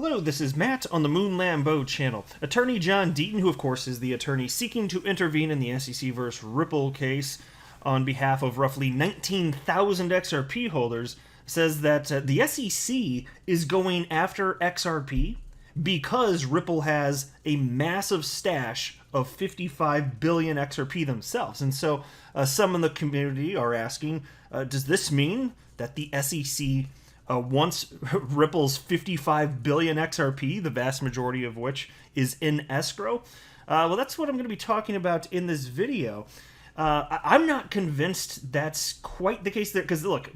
Hello, this is Matt on the Moon Lambeau channel. Attorney John Deaton, who of course is the attorney seeking to intervene in the SEC versus Ripple case on behalf of roughly 19,000 XRP holders, says that the SEC is going after XRP because Ripple has a massive stash of 55 billion XRP themselves. And so some in the community are asking, does this mean that the SEC wants Ripple's 55 billion XRP, the vast majority of which is in escrow? Well, that's what I'm going to be talking about in this video. I'm not convinced that's quite the case there, because look,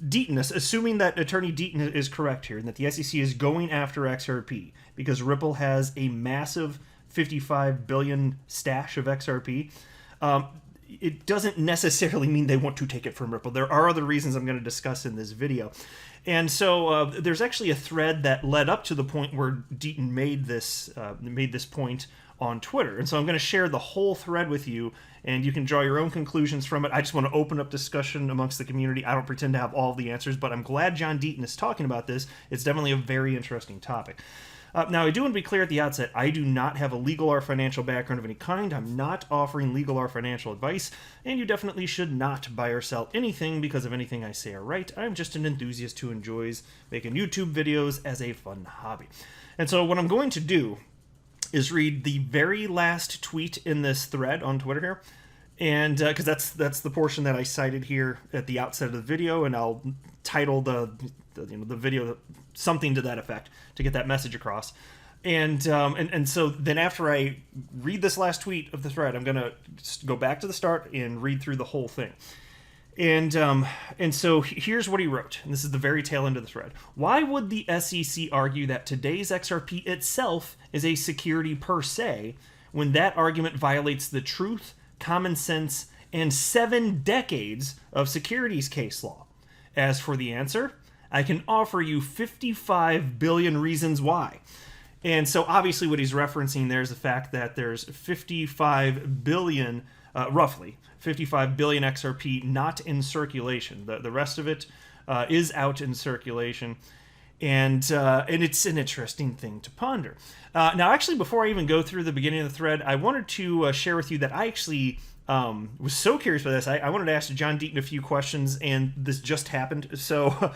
Deaton, assuming that Attorney Deaton is correct here, and that the SEC is going after XRP because Ripple has a massive 55 billion stash of XRP, it doesn't necessarily mean they want to take it from Ripple. There are other reasons I'm going to discuss in this video. And so there's actually a thread that led up to the point where Deaton made this point on Twitter. And so I'm going to share the whole thread with you, and you can draw your own conclusions from it. I just want to open up discussion amongst the community. I don't pretend to have all the answers, but I'm glad John Deaton is talking about this. It's definitely a very interesting topic. Now, I do want to be clear at the outset, I do not have a legal or financial background of any kind. I'm not offering legal or financial advice, and you definitely should not buy or sell anything because of anything I say or write. I'm just an enthusiast who enjoys making YouTube videos as a fun hobby. And so what I'm going to do is read the very last tweet in this thread on Twitter here, and because that's the portion that I cited here at the outset of the video, and I'll title the video something to that effect to get that message across. And so then after I read this last tweet of the thread, I'm gonna go back to the start and read through the whole thing. And so here's what he wrote, and this is the very tail end of the thread. Why would the SEC argue that today's XRP itself is a security per se, when that argument violates the truth, common sense, and 7 decades of securities case law? As for the answer, I can offer you 55 billion reasons why. And so obviously what he's referencing there is the fact that there's 55 billion, roughly 55 billion XRP not in circulation. The rest of it is out in circulation. And it's an interesting thing to ponder. Now, actually, before I even go through the beginning of the thread, I wanted to share with you that I actually was so curious about this. I wanted to ask John Deaton a few questions, and this just happened. So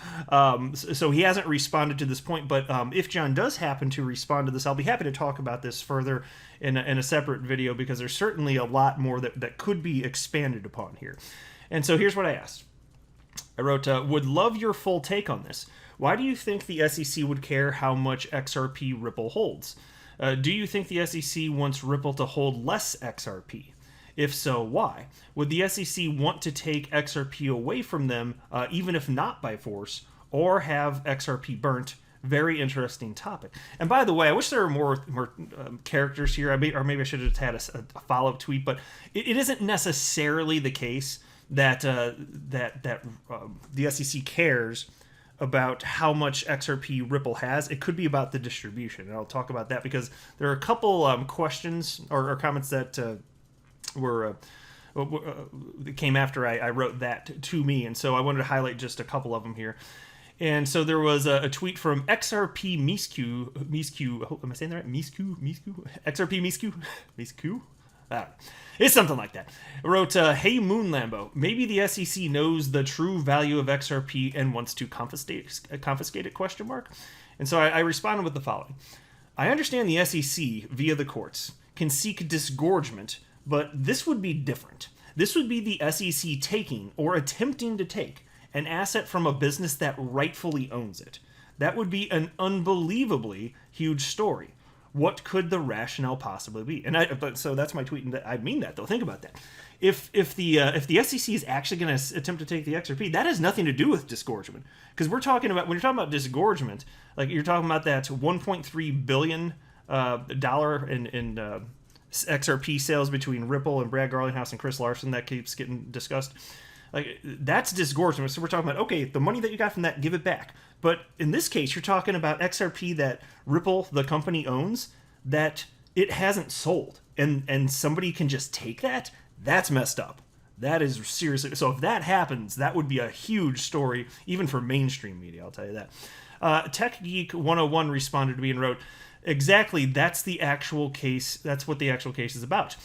so he hasn't responded to this point, but if John does happen to respond to this, I'll be happy to talk about this further in a separate video, because there's certainly a lot more that could be expanded upon here. And so here's what I asked. I wrote, would love your full take on this. Why do you think the SEC would care how much XRP Ripple holds? Do you think the SEC wants Ripple to hold less XRP? If so, why? Would the SEC want to take XRP away from them, even if not by force, or have XRP burnt? Very interesting topic. And by the way, I wish there were more characters here. Or maybe I should have had a follow-up tweet, but it isn't necessarily the case that the SEC cares about how much XRP Ripple has. It could be about the distribution, and I'll talk about that because there are a couple questions or comments that came after I wrote that to me, and so I wanted to highlight just a couple of them here. And so there was a tweet from XRP Miscu. Am I saying that right? Miscu? XRP Miscu? It's something like that. It wrote, hey Moon Lambeau, maybe the SEC knows the true value of XRP and wants to confiscate it, question mark. And so I responded with the following. I understand the SEC, via the courts, can seek disgorgement, but this would be different. This would be the SEC taking, or attempting to take, an asset from a business that rightfully owns it. That would be an unbelievably huge story. What could the rationale possibly be? And so that's my tweet, and I mean that though. Think about that. If the SEC is actually going to attempt to take the XRP, that has nothing to do with disgorgement, because when you're talking about disgorgement, like you're talking about that $1.3 billion in XRP sales between Ripple and Brad Garlinghouse and Chris Larson that keeps getting discussed. Like, that's disgorgement. So we're talking about, okay, the money that you got from that, give it back. But in this case, you're talking about XRP that Ripple, the company, owns, that it hasn't sold. And somebody can just take that? That's messed up. That is seriously... So if that happens, that would be a huge story, even for mainstream media, I'll tell you that. Tech Geek 101 responded to me and wrote, exactly, that's the actual case. That's what the actual case is about.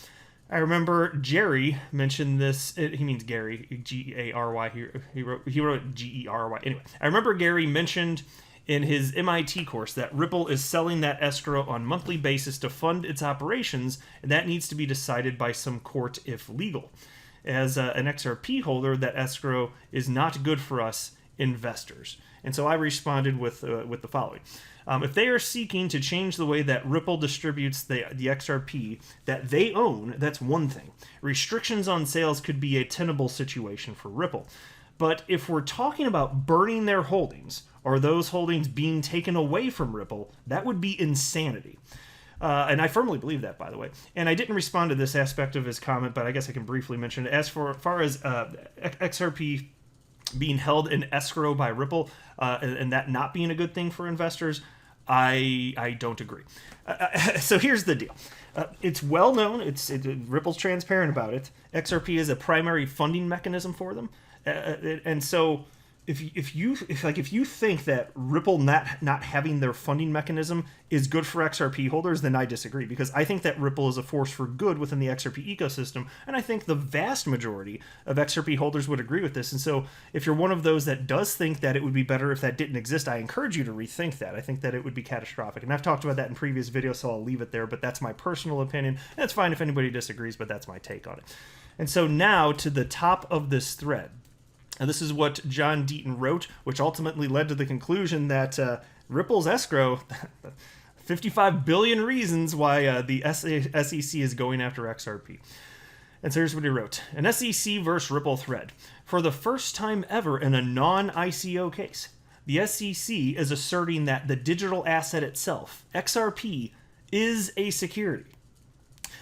I remember Jerry mentioned this. He means Gary, G-A-R-Y. He wrote G-E-R-Y. Anyway, I remember Gary mentioned in his MIT course that Ripple is selling that escrow on a monthly basis to fund its operations, and that needs to be decided by some court if legal. As an XRP holder, that escrow is not good for us investors. And so I responded with the following. If they are seeking to change the way that Ripple distributes the XRP that they own, that's one thing. Restrictions on sales could be a tenable situation for Ripple. But if we're talking about burning their holdings, or those holdings being taken away from Ripple, that would be insanity. And I firmly believe that, by the way. And I didn't respond to this aspect of his comment, but I guess I can briefly mention it. As far as XRP being held in escrow by Ripple, and that not being a good thing for investors, I don't agree. So here's the deal. It's well known. Ripple's transparent about it. XRP is a primary funding mechanism for them, and so if you think that Ripple not having their funding mechanism is good for XRP holders, then I disagree, because I think that Ripple is a force for good within the XRP ecosystem, and I think the vast majority of XRP holders would agree with this. And so if you're one of those that does think that it would be better if that didn't exist, I encourage you to rethink that. I think that it would be catastrophic, and I've talked about that in previous videos, so I'll leave it there, but that's my personal opinion. That's fine if anybody disagrees, but that's my take on it. And so now to the top of this thread. And this is what John Deaton wrote, which ultimately led to the conclusion that Ripple's escrow, 55 billion reasons why the SEC is going after XRP. And so here's what he wrote. An SEC versus Ripple thread. For the first time ever in a non-ICO case, the SEC is asserting that the digital asset itself, XRP, is a security.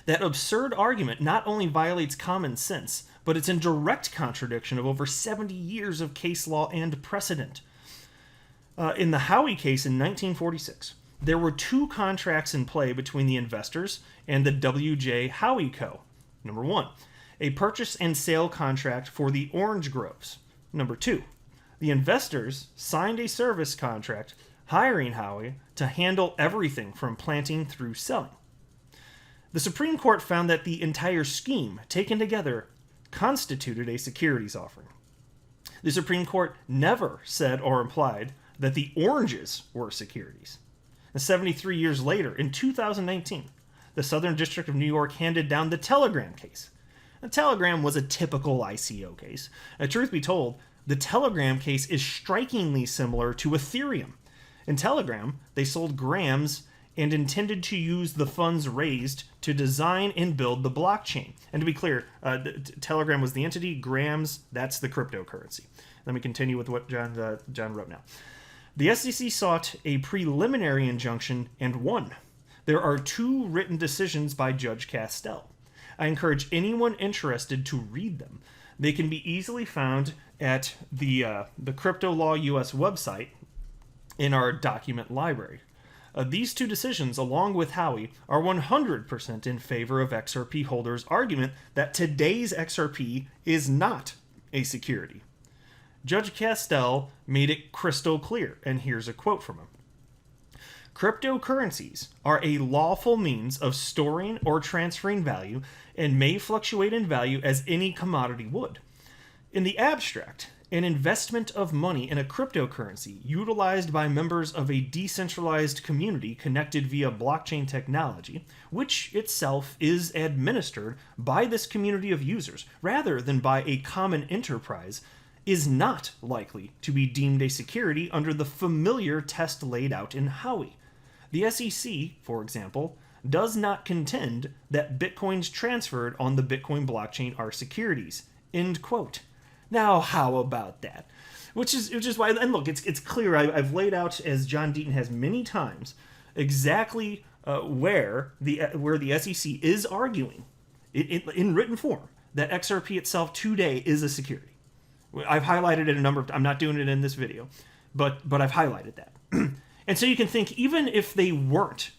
That absurd argument not only violates common sense, but it's in direct contradiction of over 70 years of case law and precedent. In the Howey case in 1946, there were two contracts in play between the investors and the W.J. Howey Co. Number one, a purchase and sale contract for the orange groves. Number two, the investors signed a service contract hiring Howey to handle everything from planting through selling. The Supreme Court found that the entire scheme, taken together, constituted a securities offering. The Supreme Court never said or implied that the oranges were securities. And 73 years later, in 2019, the Southern District of New York handed down the Telegram case. The Telegram was a typical ICO case. And truth be told, the Telegram case is strikingly similar to Ethereum. In Telegram, they sold grams and intended to use the funds raised to design and build the blockchain. And to be clear, Telegram was the entity, grams, that's the cryptocurrency. Let me continue with what John wrote now. The SEC sought a preliminary injunction and won. There are two written decisions by Judge Castell. I encourage anyone interested to read them. They can be easily found at the Crypto Law US website in our document library. These two decisions, along with Howey, are 100% in favor of XRP holders' argument that today's XRP is not a security. Judge Castell made it crystal clear, and here's a quote from him. Cryptocurrencies are a lawful means of storing or transferring value and may fluctuate in value as any commodity would. In the abstract, an investment of money in a cryptocurrency utilized by members of a decentralized community connected via blockchain technology, which itself is administered by this community of users rather than by a common enterprise, is not likely to be deemed a security under the familiar test laid out in Howey. The SEC, for example, does not contend that bitcoins transferred on the Bitcoin blockchain are securities. End quote. Now, how about that? Which is why, and look, it's clear. I've laid out, as John Deaton has many times, exactly where the SEC is arguing in written form that XRP itself today is a security. I've highlighted it a number of times. I'm not doing it in this video, but I've highlighted that. And so you can think, even if they weren't,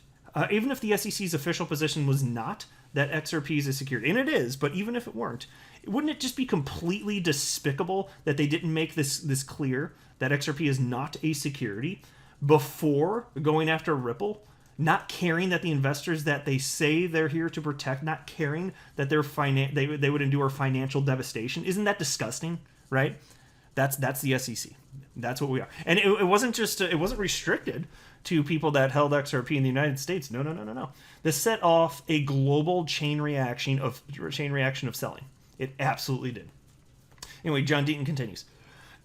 even if the SEC's official position was not that XRP is a security, and it is, but even if it weren't, wouldn't it just be completely despicable that they didn't make this clear, that XRP is not a security? before going after Ripple, not caring that the investors that they say they're here to protect, not caring that they would endure financial devastation. Isn't that disgusting, right? That's the SEC. That's what we are. And it wasn't just it wasn't restricted to people that held XRP in the United States. No. This set off a global chain reaction of selling. It absolutely did. Anyway, John Deaton continues.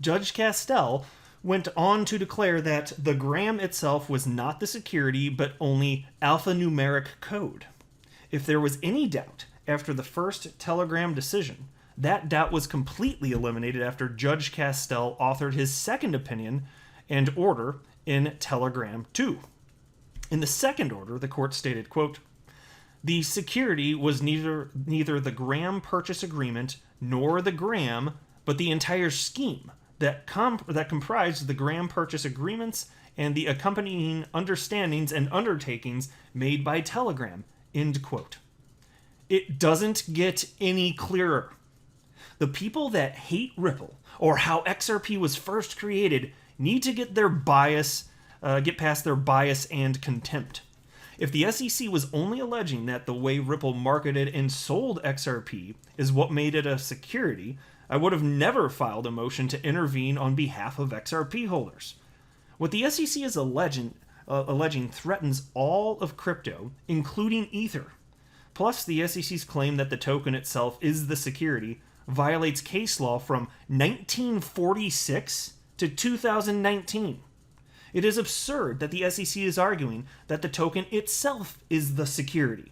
Judge Castell went on to declare that the gram itself was not the security, but only alphanumeric code. If there was any doubt after the first Telegram decision, that doubt was completely eliminated after Judge Castell authored his second opinion and order in Telegram 2. In the second order, the court stated, quote, "The security was neither the gram purchase agreement nor the gram, but the entire scheme that comprised the gram purchase agreements and the accompanying understandings and undertakings made by Telegram," end quote. It doesn't get any clearer. The people that hate Ripple or how XRP was first created need to get past their bias and contempt. If the SEC was only alleging that the way Ripple marketed and sold XRP is what made it a security, I would have never filed a motion to intervene on behalf of XRP holders. What the SEC is alleging threatens all of crypto, including Ether. Plus, the SEC's claim that the token itself is the security violates case law from 1946 to 2019. It is absurd that the SEC is arguing that the token itself is the security.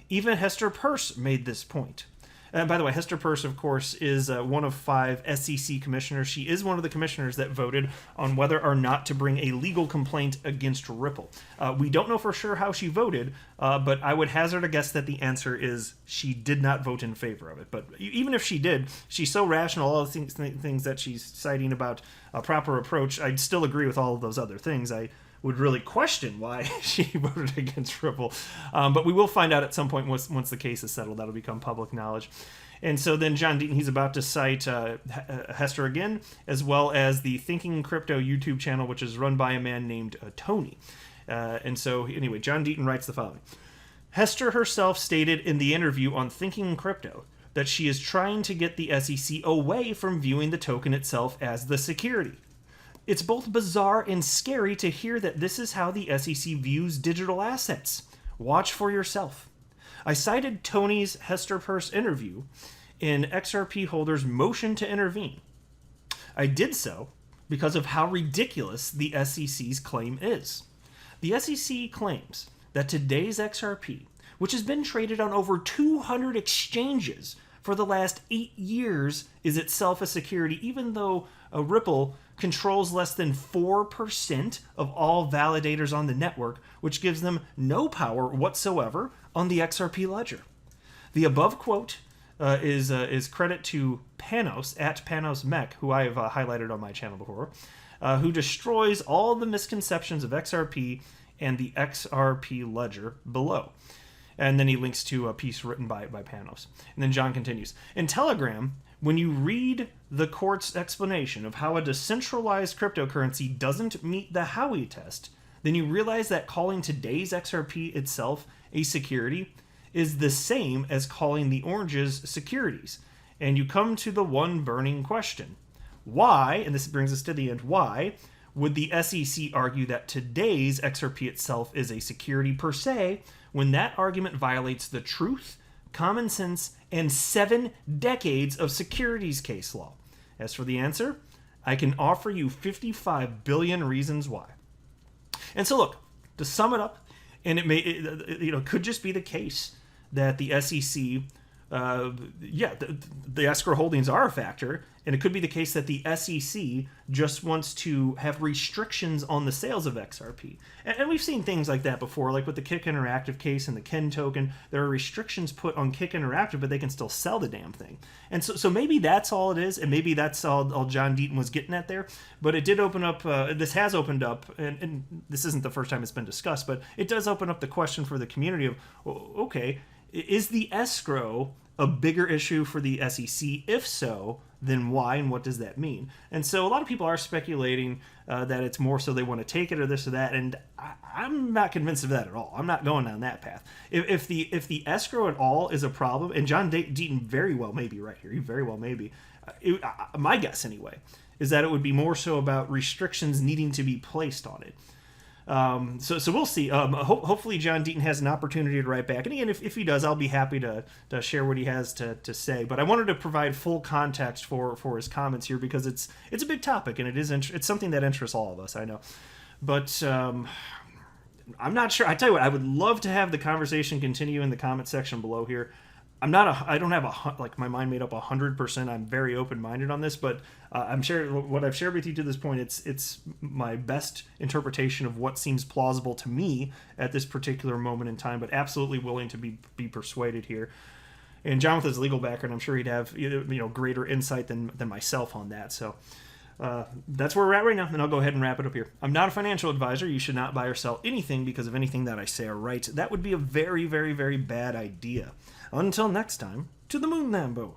Even Hester Peirce made this point. By the way, Hester Peirce, of course, is one of 5 SEC commissioners. She is one of the commissioners that voted on whether or not to bring a legal complaint against Ripple. We don't know for sure how she voted, but I would hazard a guess that the answer is she did not vote in favor of it. But even if she did, she's so rational, all the things that she's citing about a proper approach, I'd still agree with all of those other things. I would really question why she voted against Ripple. But we will find out at some point once the case is settled. That'll become public knowledge. And so then John Deaton, he's about to cite Hester again, as well as the Thinking Crypto YouTube channel, which is run by a man named Tony. And so anyway, John Deaton writes the following. Hester herself stated in the interview on Thinking Crypto that she is trying to get the SEC away from viewing the token itself as the security. It's both bizarre and scary to hear that this is how the SEC views digital assets. Watch for yourself. I cited Tony's Hester Peirce interview in XRP holders' motion to intervene. I did so because of how ridiculous the SEC's claim is. The SEC claims that today's XRP, which has been traded on over 200 exchanges for the last 8 years, is itself a security, even though a Ripple controls less than 4% of all validators on the network, which gives them no power whatsoever on the XRP ledger. The above quote is credit to Panos, at Panos Mech, who I have highlighted on my channel before, who destroys all the misconceptions of XRP and the XRP ledger below. And then he links to a piece written by Panos. And then John continues. In Telegram, when you read the court's explanation of how a decentralized cryptocurrency doesn't meet the Howey test, then you realize that calling today's XRP itself a security is the same as calling the oranges securities. And you come to the one burning question. Why, and this brings us to the end, why would the SEC argue that today's XRP itself is a security per se, when that argument violates the truth, common sense, and 7 decades of securities case law? As for the answer, I can offer you 55 billion reasons why. And so look, to sum it up, and it could just be the case that the SEC, the escrow holdings are a factor, and it could be the case that the SEC just wants to have restrictions on the sales of XRP. And we've seen things like that before, like with the Kick Interactive case and the Ken token. There are restrictions put on Kick Interactive, but they can still sell the damn thing. And so maybe that's all it is, and maybe that's all John Deaton was getting at there. But it did open up, this has opened up, and this isn't the first time it's been discussed, but it does open up the question for the community of, okay, is the escrow a bigger issue for the SEC? If so, then why, and what does that mean? And so a lot of people are speculating that it's more so they want to take it or this or that, and I'm not convinced of that at all. I'm not going down that path. If the escrow at all is a problem, and John Deaton very well may be right here, he very well may be, my guess anyway, is that it would be more so about restrictions needing to be placed on it. So we'll see. Hopefully John Deaton has an opportunity to write back. And again, if he does, I'll be happy to share what he has to say. But I wanted to provide full context for his comments here because it's a big topic and it's something that interests all of us, I know. But I'm not sure. I tell you what, I would love to have the conversation continue in the comment section below here. I don't have my mind made up 100%. I'm very open-minded on this, but I'm sharing what I've shared with you to this point. It's my best interpretation of what seems plausible to me at this particular moment in time, but absolutely willing to be persuaded here. And John, with his legal background, I'm sure he'd have greater insight than myself on that. So that's where we're at right now, and I'll go ahead and wrap it up here. I'm not a financial advisor. You should not buy or sell anything because of anything that I say or write. That would be a very, very, very bad idea. Until next time, to the moon, Lambo.